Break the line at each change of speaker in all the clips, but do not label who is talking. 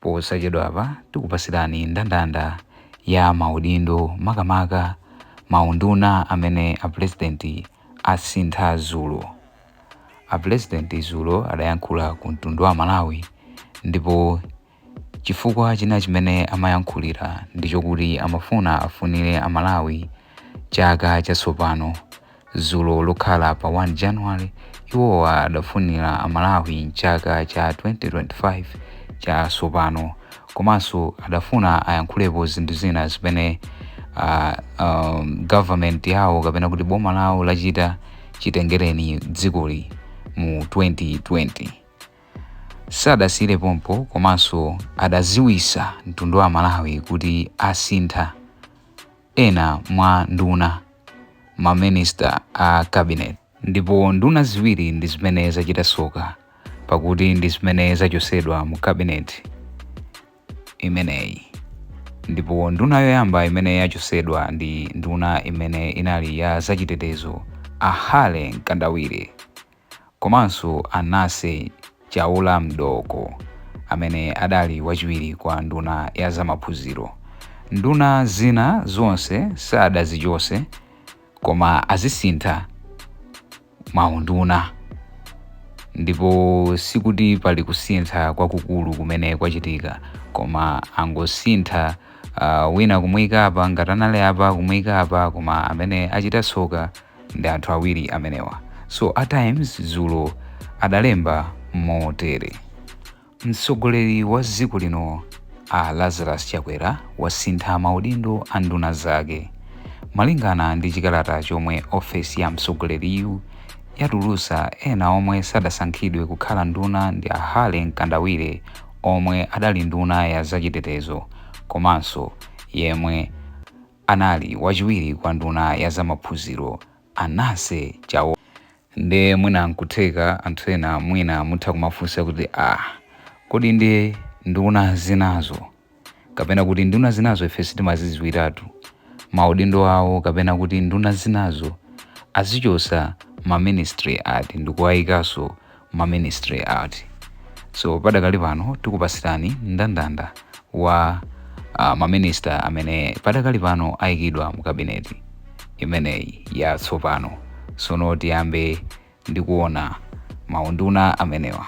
Posachedwa apa tikupasirani ndandanda ya maudindo makamaka maunduna amene apresidenti asintha dzulo. Apresidenti dzulo adayankhula ku mtundu wa Malawi, ndipo chifukwa china chimene amayankhulira ndichokuti amafuna afunire Amalawi chaka chatsopano. Dzulo lokhala pa 1 January iwowa adafunira Amalawi chaka cha 2025 chatsopano, komanso adafuna ayankhulepo zinthu zina zimene government yawo kapena kuti boma lawo lachita chitengereni dzikoli mu 2020. Sadasire pompo, komanso adaziwisa mtundu wa Malawi kuti asintha ena mwa nduna maminista a cabinet, ndipo nduna ziwiri ndi zimene zachita soka pakuti ndi zimene zachosedwa mu cabinet imeneyi. Ndipo nduna yoyamba imene yachosedwa ndi nduna imene inali ya zachitetezo ahale mkandawire, komanso anase chaula mdoko amene adali wachiwiri kwa nduna ya zamaphunziro. Nduna zina zonse sadazichose koma azisintha maunduna, ndipo sikuti pali kusintha kwakukulu kumene kwachitika, koma angosintha wina kumuyika apa ngati anali apa kumuyika apa, koma amene achita soka ndi anthu awiri amenewa. So at times dzulo adalemba motere: mtsogoleri wa dziko lino Lazarus Chakwera wasintha maudindo a nduna zake. Malingana ndi chikalata chomwe ofesi ya mtsogoleriyu yatulusa, ena omwe sadasankhidwe kukhala nduna ndi ahale mkandawire omwe adali nduna ya zachitetezo, komanso yemwe anali wachiwiri kwa nduna ya zamaphunziro anase chaula. Nde mwina nkutheka anthu ena mwina mutha kumafunsa kuti kodi ndi nduna zinazo kapena kuti nduna zinazo ife sitimazidziwiratu maudindo awo, kapena kuti nduna zinazo azichosa maministry ati ndikuwayikanso maministry ati. So padakali pano tikupasirani ndandanda wa maminista amene padakali pano ayikidwa mu kabineti imeneyi ya tsopano. Sono tiyambe ndikuona maunduna amenewa.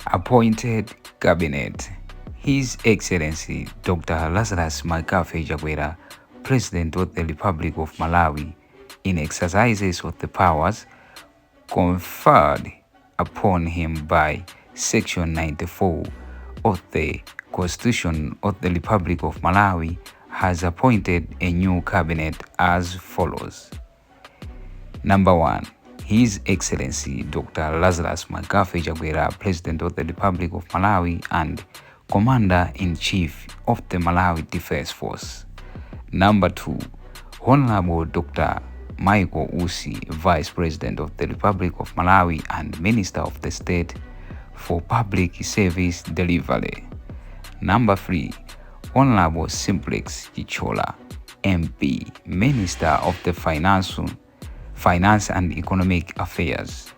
Appointed Cabinet. His Excellency Dr. Lazarus Chakwera, President of the Republic of Malawi, in exercises of the powers conferred upon him by Section 94 of the Constitution of the Republic of Malawi, has appointed a new cabinet as follows. Number 1. His Excellency Dr. Lazarus Chakwera, President of the Republic of Malawi and Commander-in-Chief of the Malawi Defense Force. Number 2. Honorable Dr. Michael Usi, Vice President of the Republic of Malawi and Minister of the State for Public Service Delivery. Number 3. Honorable Simplex Chichola, MP, Minister of the Finance and Economic Affairs.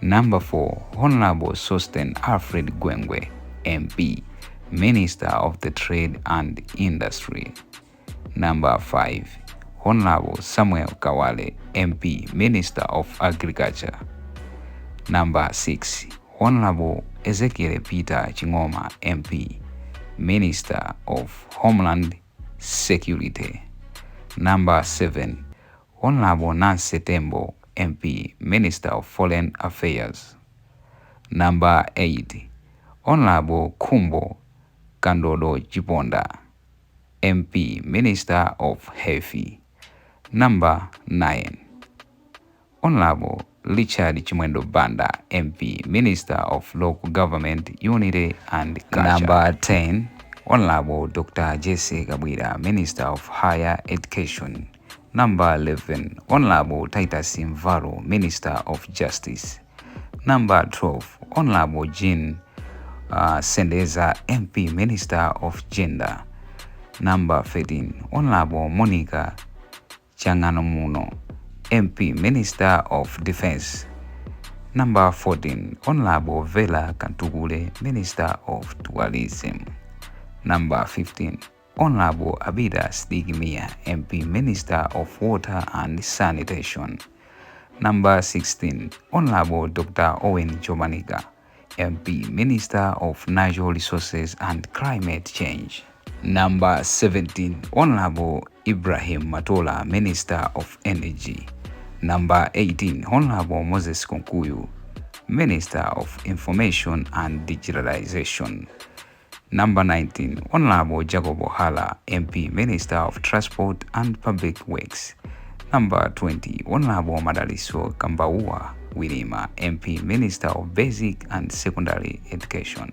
Number 4. Honorable Sosten Alfred Gwengwe, MP, Minister of the Trade and Industry. Number 5. Honorable Samuel Kawale, MP, Minister of Agriculture. Number 6. Honorable Ezekiel Peter Chingoma, MP, Minister of Homeland Security. Number 7. Honorable Nancy Tembo, MP, Minister of Foreign Affairs. Number 8. Honorable Kumbo Kandodo Chiponda, MP, Minister of Health. Number 9. Honorable Richard Chimwendo Banda, MP, Minister of Local Government, Unity and Culture. Number 10. Honorable Dr. Jesse Kabwira, Minister of Higher Education. Number 11. Honorable Titus Mvaro, Minister of Justice. Number 12. Honorable Jean Sendeza, MP, Minister of Gender. Number 13. Honorable Monica Changanomuno, MP, Minister of Defense. Number 14, Honorable Vela Kantukule, Minister of Tourism. Number 15, Honorable Abida Stigmia, MP, Minister of Water and Sanitation. Number 16, Honorable Dr. Owen Jomanika, MP, Minister of Natural Resources and Climate Change. Number 17, Honorable Ibrahim Matola, Minister of Energy. Number 18, Honorable Moses Konkuyu, Minister of Information and Digitalization. Number 19, Honorable Jacob Ohala, MP, Minister of Transport and Public Works. Number 20, Honorable Madaliso Kambaua Wilima, MP, Minister of Basic and Secondary Education.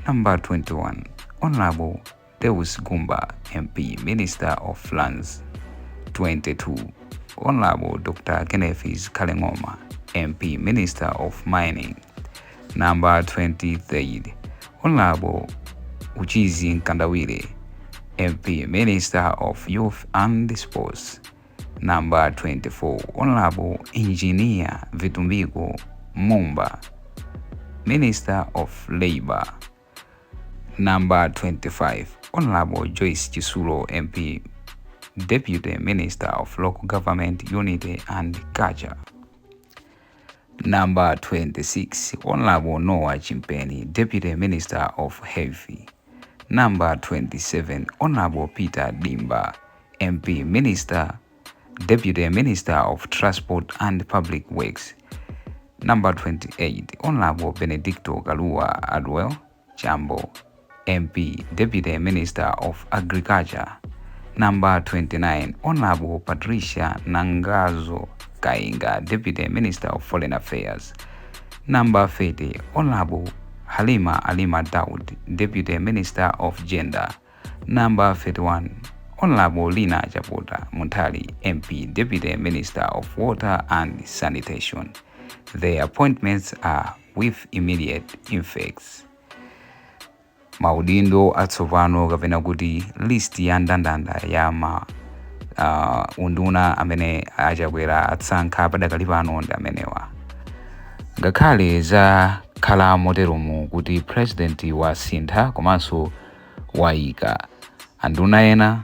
Number 21, Honorable Deus Gumba, MP, Minister of Lands. 22, Honorable Dr. Kenefis Kalengoma, MP, Minister of Mining. Number 23, Honorable Uchizi Nkandawire, MP, Minister of Youth and Sports. Number 24, Honorable Engineer Vitumbiko Mumba, Minister of Labor. Number 25, Honorable Joyce Chisulo, MP, Deputy Minister of Local Government, Unity and Culture. Number 26, Honorable Noah Chimpeni, Deputy Minister of Heavy. Number 27, Honorable Peter Dimba, MP, Minister, Deputy Minister of Transport and Public Works. Number 28, Honorable Benedicto Galua Adwell Chambo, MP, Deputy Minister of Agriculture. Number 29, Honorable Patricia Nangazo Kainga, Deputy Minister of Foreign Affairs. Number 30, Honorable Halima Daud, Deputy Minister of Gender. Number 31, Honorable Lina Japota Muntali, MP, Deputy Minister of Water and Sanitation. Their appointments are with immediate effects. Maudindo atsopano kapena kuti list ya ndandanda ya unduna amene achakwera atsankha padakali pano ndi amenewa. Ngakhale za khala moteromu kuti president wasintha komanso wayika anduna ena,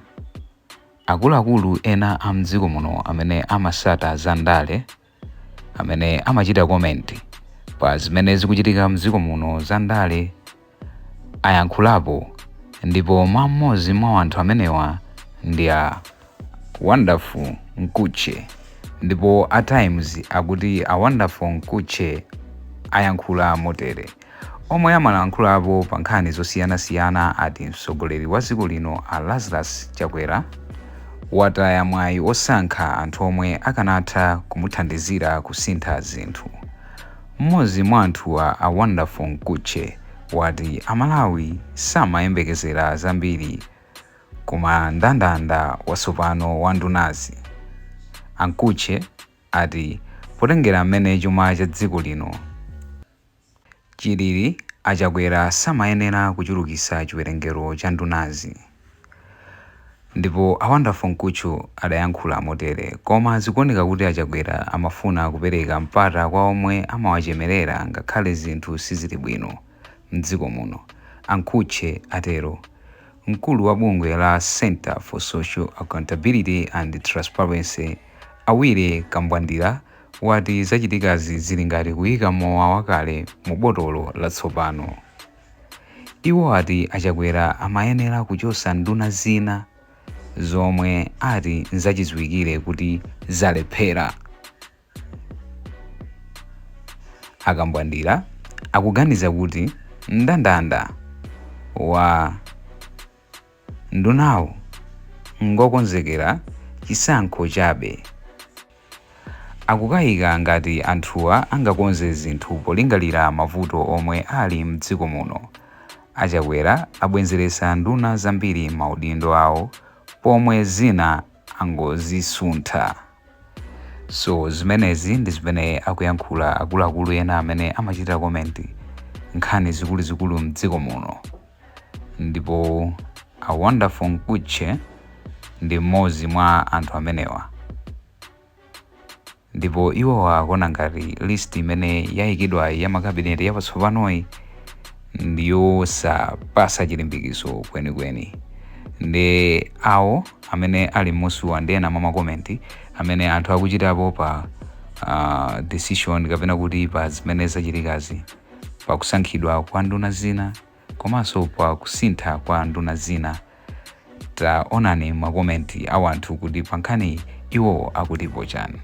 akuluakulu ena a mdziko muno amene amasata za ndale, amene amachita comment pa zimene zikuchitika mdziko muno za ndale, ayankhulapo, ndipo mmodzi mwa anthu amenewa ndi a Wonderful Nkuche. Ndipo at times akuti a Wonderful Nkuche ayankhula motere. Omwe amalankhulapo pa nkhani zosiyanasiyana ati mtsogoleri wa dziko lino a Lazarus Chakwera wataya mwayi osankha anthu omwe akanatha kumuthandizira kusintha zinthu. Mmodzi mwa anthuwa a Wonderful Nkuche wati Amalawi samayembekezera zambiri koma ndandanda watsopano wa ndunazi. Ankuche ati potengera mmene chuma cha dziko lino chilili, Achakwera samayenera kuchulukitsa chiwerengero cha ndunazi. Ndipo a Wonderful Nkuche adayankhula motere, koma zikuoneka kuti Achakwera amafuna kupereka mpata kwa omwe amawachemerera ngakhale zinthu sizili bwino mdziko muno. Ankuche atero. Mkulu wa bungwe la Center for Social Accountability and Transparency Awire Kambwandira wati zachitikazi zili ngati kuyika mowa wakale mu botolo latsopano. Iwo ati Achakwera amayenera kuchotsa nduna zina zomwe ati nzachidziwikire kuti zalephera. Akambwandira akuganiza kuti ndandanda wa ndunawo ngokonzekera chisankho chabe. Akukayika ngati anthuwa angakonze zinthu polingalira mavuto omwe ali mdziko muno. Achakwera abwenzeretsa nduna zambiri maudindo awo pomwe zina angozisuntha. So zimenezi ndi zimene akuyankhula akuluakulu ena amene amachita komenti nkhani zikuluzikulu mdziko muno. Ndipo a Wonderful Nkuche ndi mmodzi mwa anthu amenewa. ndipo iwo akuona ngati list imene yayikidwa ya makabineti yapatsopanoyi ndiyosapasa chilimbikitso kwenikweni. Ndi awo amene ali m'musiwa ndi ena mwa makomenti amene anthu akuchitapo pa decision kapena kuti pa zimene zachitikazi pa kusankhidwa kwa nduna zina komanso pa kusintha kwa nduna zina. Taonani makomenti a anthu kuti pa nkhani iwo akutipo chani.